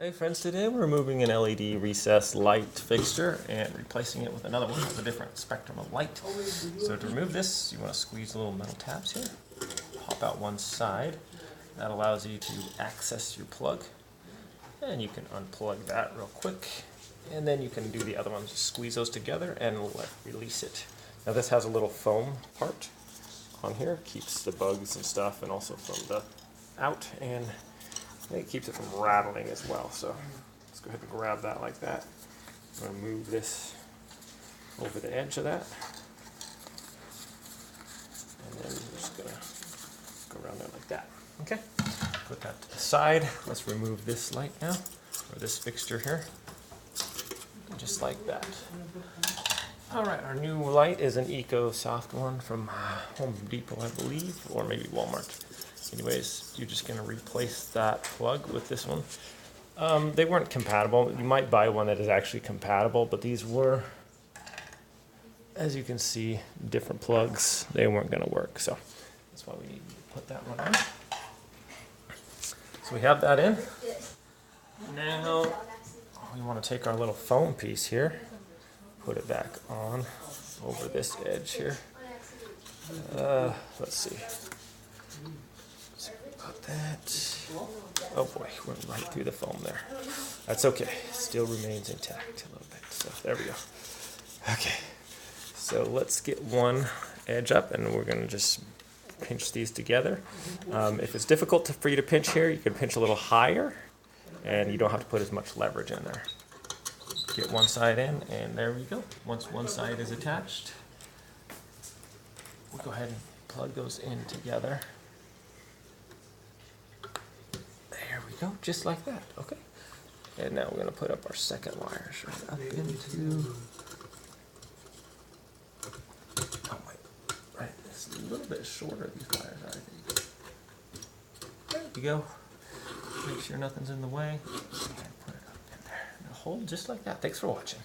Hey friends, today we're removing an LED recessed light fixture and replacing it with another one with a different spectrum of light. So to remove this, you want to squeeze the little metal tabs here, pop out one side. That allows you to access your plug. And you can unplug that real quick. And then you can do the other ones. Just squeeze those together and release it. Now this has a little foam part on here. Keeps the bugs and stuff and also from the out, and it keeps it from rattling as well. So let's go ahead and grab that like that. I'm going to move this over the edge of that. And then we're just going to go around there like that. Okay, put that to the side. Let's remove this light now, or this fixture here. Just like that. Alright, our new light is an Eco Soft one from Home Depot, I believe, or maybe Walmart. Anyways, you're just going to replace that plug with this one. They weren't compatible. You might buy one that is actually compatible, but these were, as you can see, different plugs. They weren't going to work, so that's why we need to put that one in. So we have that in. Now we want to take our little foam piece here, put it back on over this edge here. Let's see. About that. Oh boy, went right through the foam there. That's okay. Still remains intact a little bit. So there we go. Okay. So let's get one edge up, and we're going to just pinch these together. If it's difficult for you to pinch here, you can pinch a little higher, and you don't have to put as much leverage in there. Get one side in, and there we go. Once one side is attached, we'll go ahead and plug those in together. There we go, just like that. Okay. And now we're going to put up our second wires right up into. Oh wait, right. It's a little bit shorter, these wires are, I think. There you go. Make sure nothing's in the way. And put it up in there. Now hold just like that. Thanks for watching.